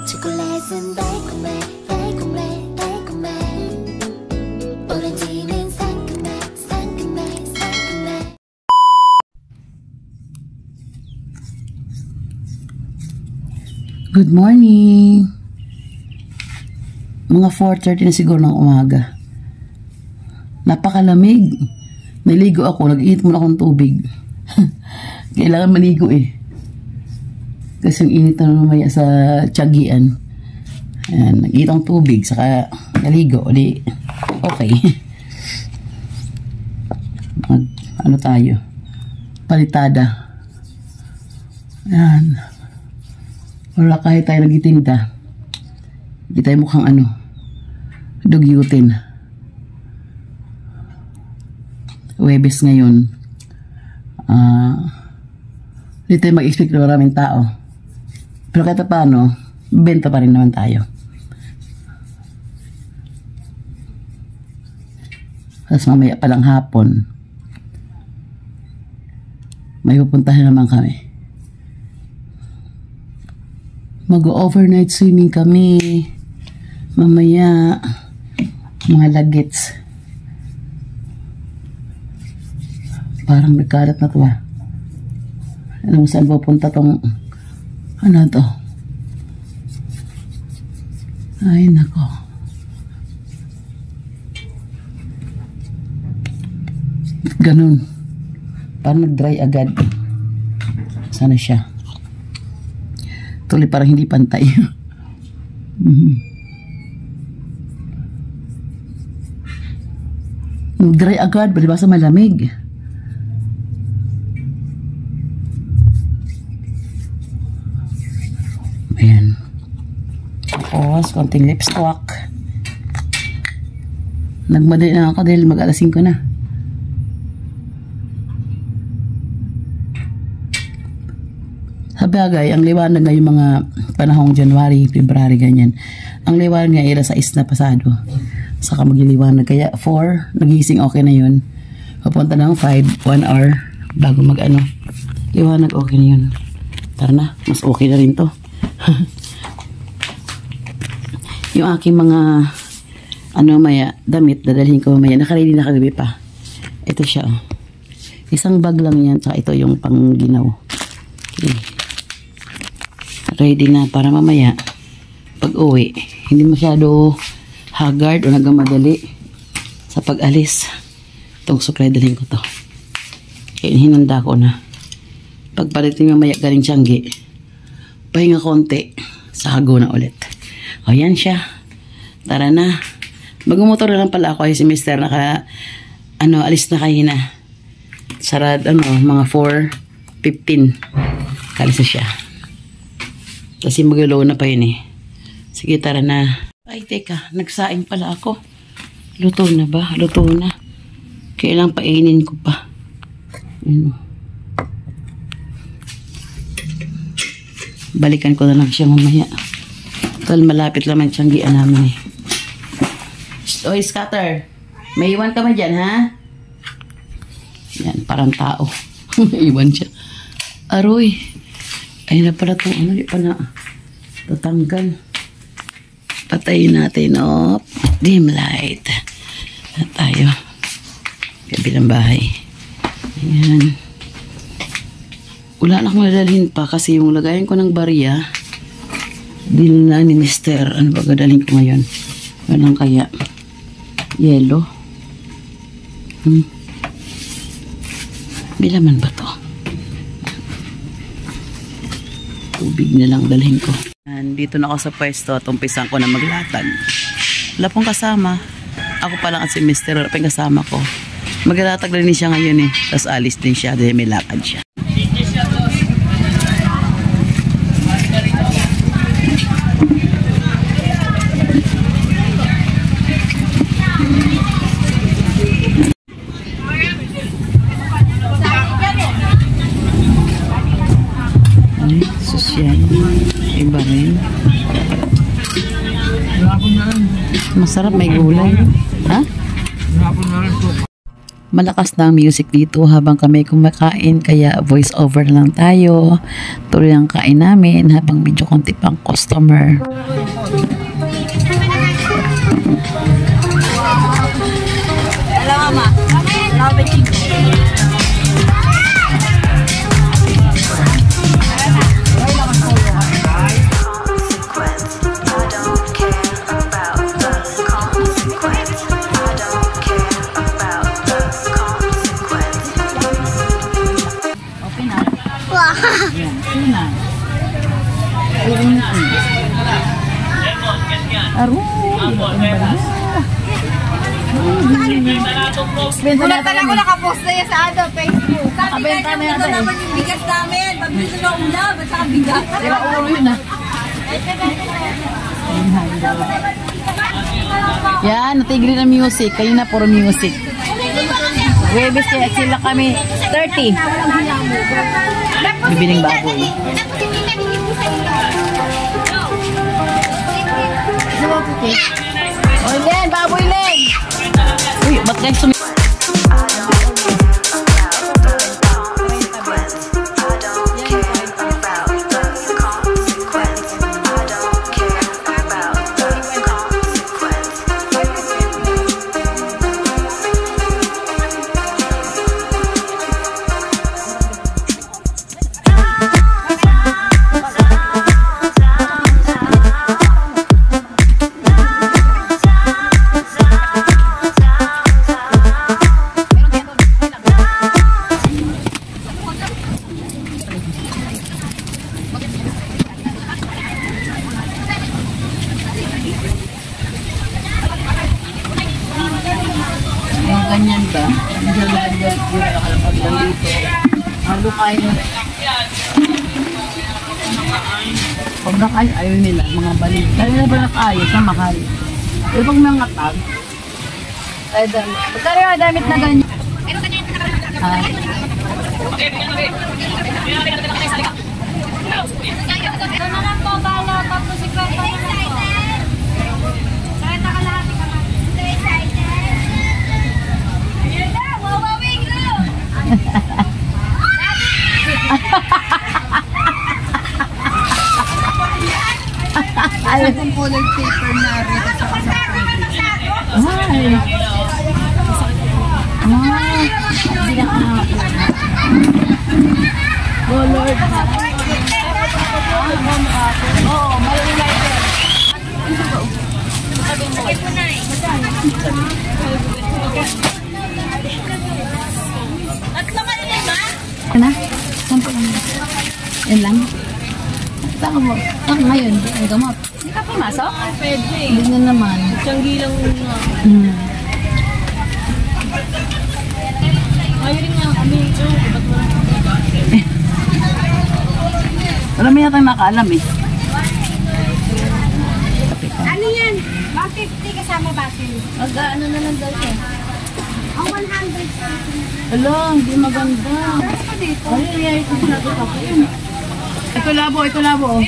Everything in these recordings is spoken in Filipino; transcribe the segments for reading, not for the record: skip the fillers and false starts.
초콜릿은 달콤해 달콤해 달콤해 오렌지는 상큼해 상큼해 상큼해. Good morning! Mga 4:30 na siguro ng umaga. Napakalamig. Naligo ako. Nag-iit muna akong tubig. Kailangan maligo eh. Kasi yung init na mamaya sa tiyagian. Ayan, nag-iit akong tubig. Saka naligo. Uli, okay. Ano tayo? Palitada. Ayan. Wala kahit tayo nagtitinda. Hindi tayo mukhang ano. Dugyutin. Webes ngayon. Hindi tayo mag-expect na maraming tao. Pero kahit paano, benta pa rin naman tayo. Tapos mamaya palang hapon, may pupuntahan naman kami. Mag-overnight swimming kami. Mamaya, mga lagits. Parang nagkalat na to ah. Ano saan pupunta tong ano to? Ay nako. Ganun. Parang nag-dry agad. Sana siya. Tuloy parang hindi pantay. Nag-dry agad. Balibasa malamig. Ayan. Tapos, konting lipstick. Nagmadali na ako dahil mag-alas 5 na. Sa bagay, ang liwanag na yung mga panahong January, February, ganyan. Ang liwanag nga ira sa na pasado. Saka magliliwanag. Kaya 4, nagising okay na yun. Papunta ng 5, 1 hour bago mag-ano. Liwanag okay na yun. Tara na, mas okay na rin to. Yung aking mga maya damit dadalhin ko mamaya, nakaready na kagabi pa. Ito siya oh. Isang bag lang yan, tsaka ito yung pangginaw. Okay. Ready na para mamaya pag uwi hindi masyado haggard o nagamadali sa pag-alis. Itong supply dalhin ko to. Kaya hinanda ko na pagparating mamaya galing Tiangge, pahinga konti sa hago na ulit. O yan siya. Tara na. Magmumotor na lang pala ako. Ay si Mr. alis na kayo na. Sarad mga 4:15. Kalis na siya. Kasi mag-low na pa yun eh. Sige tara na. Ay teka, nagsaing pala ako. Luto na ba? Luto na. Kailang painin ko pa. Balikan ko na lang siya mamaya. Tal malapit naman Tianggian namin eh. Oy, scatter. May iwan ka man dyan, ha? Yan, parang tao. May iwan siya. Aroy. Ay na pala itong di pa na tatanggal. Patayin natin, oh. Dim light. Na tayo. Kabilang bahay. Ayan. Wala na akong nadalhin pa kasi yung lagayan ko ng barya din na ni Mr. Ano ba gadalhin ko ngayon? Walang kaya yellow. Bilaman ba to? Tubig na lang dalhin ko. Dito na ako sa pwesto at umpisan ko na maglatag. Wala pong kasama. Ako pa lang at si Mr. Wala pong kasama ko. Maglatag na rin siya ngayon eh. Tapos alis din siya dahil may lakad siya. Sosyal. Iba rin. Masarap may gulay. Ha? Malakas na ang music dito habang kami kumakain kaya voice over na lang tayo. Tuloy ang kain namin habang medyo konti pang customer. Hello, Mama. Hello, Beijing. Bulatan ako nakapost na yan sa Facebook. Sabi nga niya, ito naman yung bigas namin. Pabili ko ng ulam at saka bigas. Sira ulo yun ah. Yan, natigil na music. Kayo na puro music. Webes kaya sila kami 30. Bibiling baboy. Oy, Len! Baboy, Len! Uy, ba't guys sumi... ganyan ba? Hindi na nakalapag lang dito. Halo kayo. Pag nakain, ayaw nila. Mga balik. Dahil na ba nakaayos na mahal? Pero pag mga tag, ay damit. Pagkari yung damit na ganyan. Ito na lang po, bala. Tapos si Kwenta na lang po. Sakit na kalahati ka na. Yun na, wawawing na! Alam kong colored paper na rin at saka sa Ay. Oh Lord. Oh, malulay ko. Sakit mo na eh. Tatlo ka na ba? Ano? Sampo lang. Yan lang. Saka mo. Saka ngayon, ang gamot. Hindi ka pumasok? Pwede. Hindi na naman. Tiyanggi lang muna. Ayaw nga kami. Wala mo yata nakaalam eh. Ano yan? 150 kasama batin. Mag-ano na lang daw siya. Ang 100. Ala, hindi maganda. Ano nangyayari kung sinagot ako yun? Ito labo, ito labo.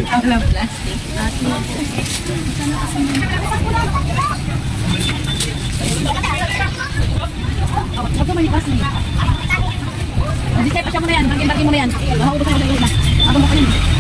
alam plastic. Ako man yung kasi. Hindi tayo pa siya mo na yan. Bagay mo na yan. Mahautos na yung na. Ako mo kayo.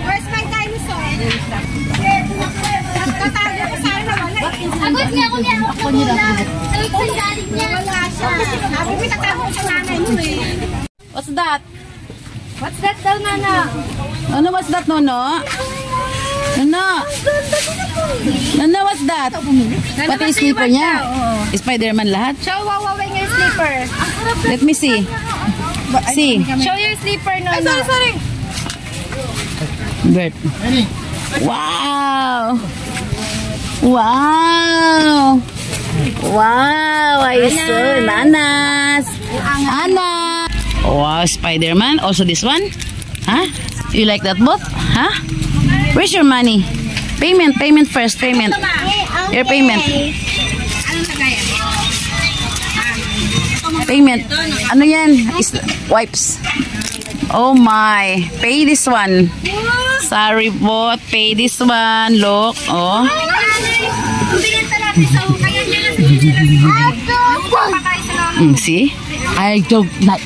Where's my dinosaur? Tatago ko sana wala eh. Agad niya ako niya. Ako muna. Sabi ko sa galing niya. Wala siya. Sabi ko tatago ko sa nanay mo eh. What's that? What's that daw, Nana? Ano what's that, Nono? Nono? Nono, what's that? Pati yung slipper niya. Spider-Man lahat. Show Wawawing your slipper. Let me see. See. Show your slipper, Nana. Sorry. Bert. Wow! Wow! Wow! I saw nanas. Ana. Wow, Spider-Man. Also this one? Huh? You like that both? Huh? Where's your money? Payment first. Payment. Your payment. Payment. Ano yan? Is wipes. Oh my. Pay this one. Sorry bot. Pay this one. Look. Oh. See? I don't like.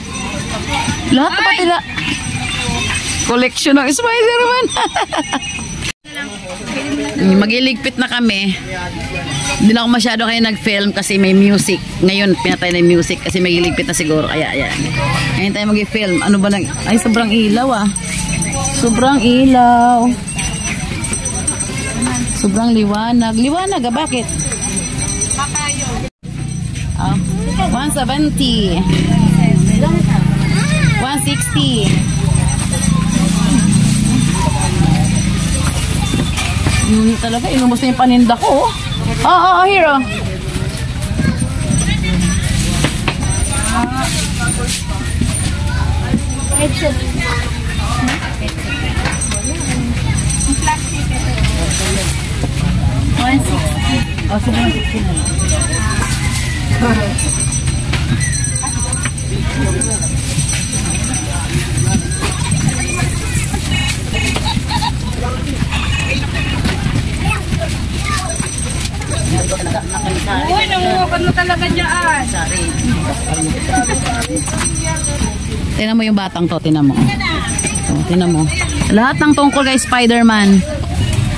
Lahat pa tila. Collection ng Spider-Man. Magiligpit na kami. Hindi na ako masyado kayo nag-film kasi may music. Ngayon, pinatay na yung music kasi magiligpit na siguro. Kaya, ayan. Ngayon tayo mag-film. Ano ba lang? Ay, sobrang ilaw ah. Sobrang ilaw. Sobrang liwanag. Liwanag ah, bakit? 170. 160. Talaga, inubos na yung paninda ko. Here oh. Uy, nangungukan mo talaga dyan. Tingnan mo yung batang to, tingnan mo. Oh, tingnan mo. Lahat ng tungkol kay Spider-Man.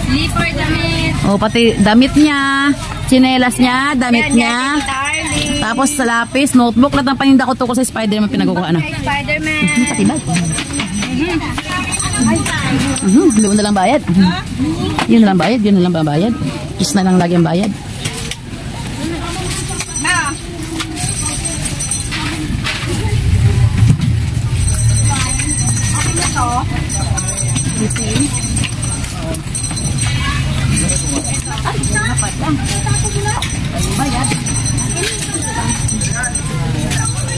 Slipper, damit. Oh, pati damit niya, tsinelas niya, damit niya. Darling. Tapos sa lapis, notebook, lahat ng paninda ko tungkol sa Spider-Man pinagkukuha na. Spider-Man. Pati bag. Yun na lang bayad. Yun na lang bayad, yun na lang bayad. Kiss na lang lagi ang bayad. Ma. Okay na to.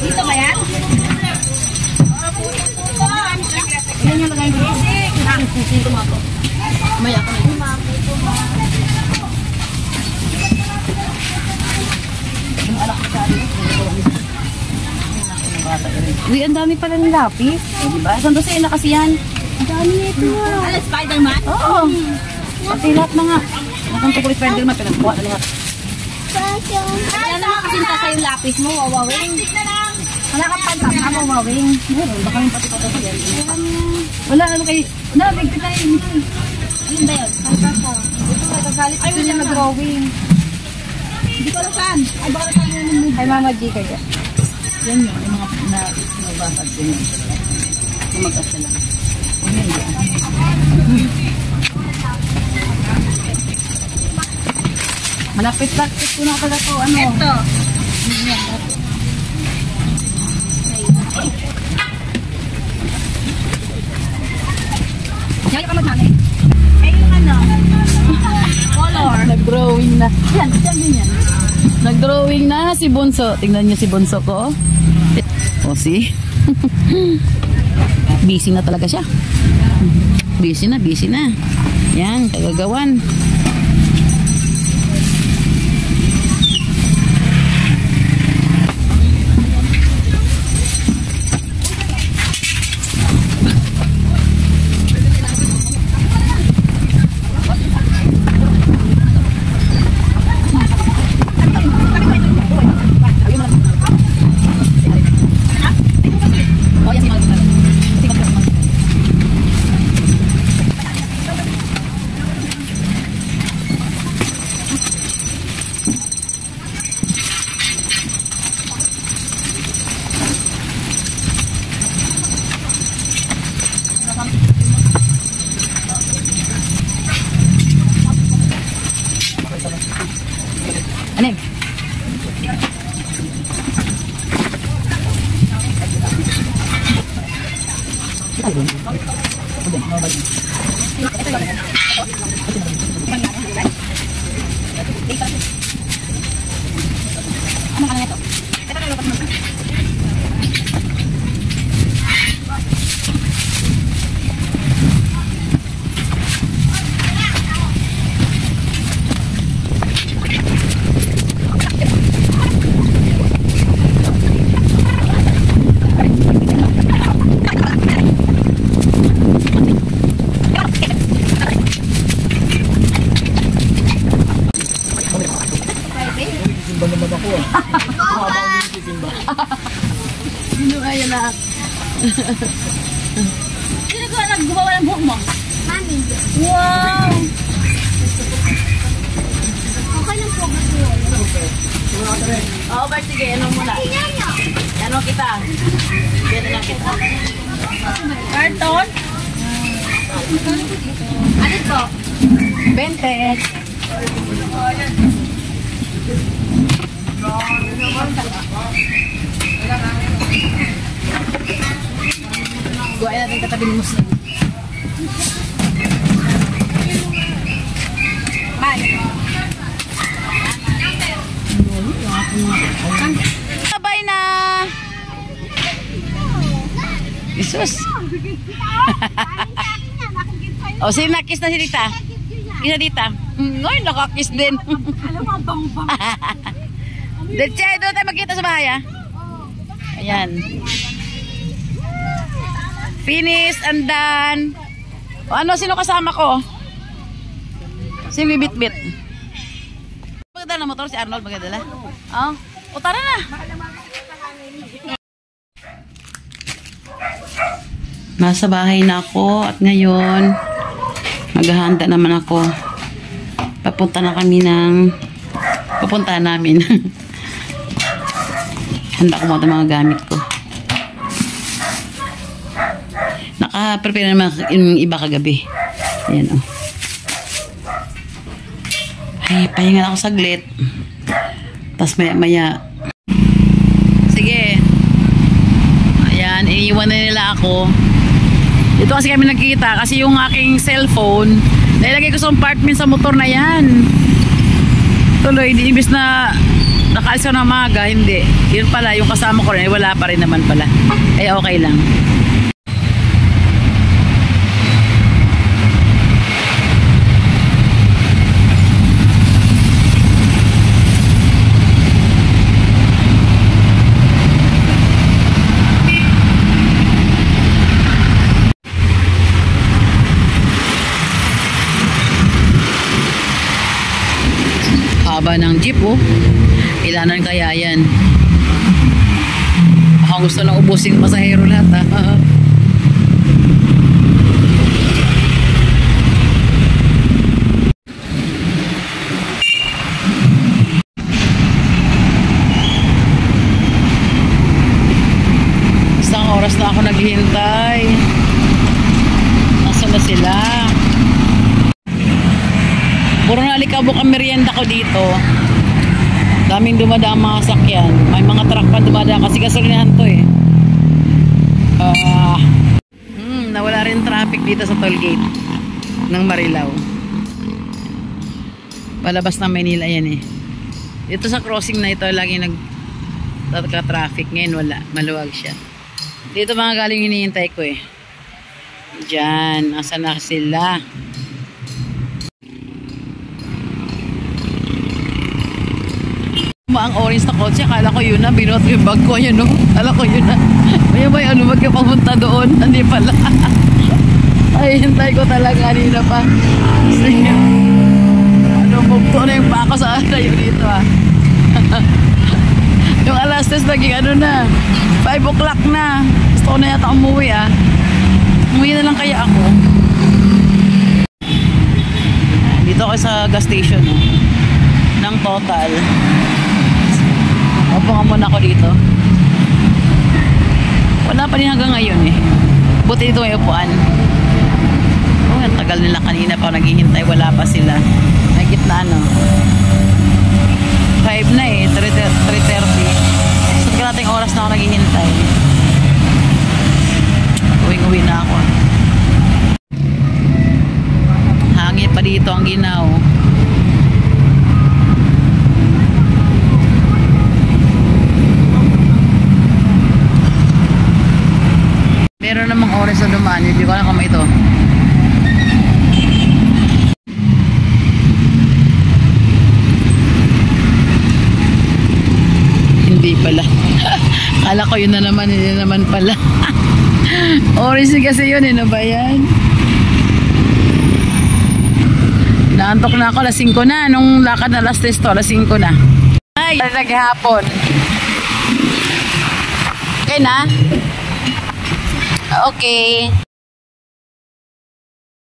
Dito ba yan? Yan yung lagay ko. May ako na. Uy, ang dami pala ng lapis. Diba? Saan doon sa'yo na kasi yan? Ang dami nito. Ano, Spider-Man? Oo. Pati lahat mga. Ang tukulit Spider-Man, pinagkuha na lahat. Ano naman kasi nasa yung lapis mo, wawawing. Wala kang pansama, wawawing. Meron, baka yung pati pati yan. Wala, ano kayo? Nabig ka tayo. Ayun ba yun? Ito, nagagalit ko niya mag-drawing. Hindi ko alam saan. Ay, baka na tayo yung ay, Mama G kaya. Yan yun, yung mga nabasag din. Yung mag-asa lang. Malapit-lapit ko na pala to. Ano? Ito. Kaya ka mag-hangin? Eh, yung ano? Color. Nag-drawing na. Yan, din yan. Nag-drawing na si Bunso. Tingnan niyo si Bunso ko. O, see? Busy na talaga siya. Busy na, busy na. Yan, kagagawan. Sino kaya na? Sino ko naggumawa ng buhok mo? Mami. Wow! Okay lang po kasi. Oo, Bart, sige, ano muna? Ano kita? Yan na lang kita. Carton? Ano to? 20. Buhay natin katabi ni Muslim. Sabay na! Jesus! O, sino nakis na si Tita? Kisa Tita? Ngayon, nakakis din. Alam mo, bang-bang. Deche, doon tayo magkita sa bahay, ah. Ayan. Finish and done. O ano, sino kasama ko? Sino bibit-bit? Magdala ng motor si Arnold, magdala? Oh. O tara na. Nasa bahay na ako at ngayon maghahanda naman ako. Papunta namin. Handa ko muna mga gamit ko. Naka-prepare naman yung iba kagabi. Ayan, oh. Ay, pahinga ako saglit. Tapos maya-maya. Sige. Ayan, iniiwan na nila ako. Dito kasi kami nagkita. Kasi yung aking cellphone, nilagay ko sa compartment sa motor na yan. Tuloy, di ibis na nakaalis ko na maga, hindi. Yun pala, yung kasama ko rin, wala pa rin naman pala. Ay, okay lang. Haba ng jeep, oh. Ilanan kaya yan. Baka gusto na ubusin pasahero lahat, ha. Isang oras na ako naghihintay. Nasaan na sila? Puro nalikabok ang merienda ko dito. Daming dumadaan mga sakyan. May mga truck pa dumadaan kasi gasolinahan to, eh. Nawala rin traffic dito sa toll gate ng Marilao. Palabas ng Manila yan, eh. Dito sa crossing na ito lagi nagka-traffic. Ngayon wala. Maluwag siya. Dito mga galing hinihintay ko, eh. Diyan. Asa na sila? Ang orange na kotse, akala ko yun na, binuot yung bag ko, yun, no? Akala ko yun na. May ano, magkapapunta doon. Hindi pala. Ay, hintay ko talaga kanina pa. Sige. Ano, bugto na yung pako sa alayo dito, ah. Yung alas 10 naging ano na, 5 o'clock na. Gusto ko na yata umuwi, ah. Umuwi na lang kaya ako. Dito ako sa gas station, oh. Ng Total. Opo nga muna ako dito. Wala pa rin hanggang ngayon, eh. Buti dito may upuan. Oh, ang tagal nila kanina pa naghihintay. Wala pa sila. May gitna, ano. 5 na, eh. 3:30. So, kalating oras na ako naghihintay. Uwi na ako. Hangin pa dito ang ginaw. Meron namang oras na dumaan. Hindi ko alam kung ito. Hindi pala. Kala ko yun na naman. Yun na naman pala. Oras kasi yun. Ano ba yan? Naantok na ako. Alas 5 na. Nung lakad na alas 3 to. Alas 5 na. Ay, naghapon. Okay na? Okay.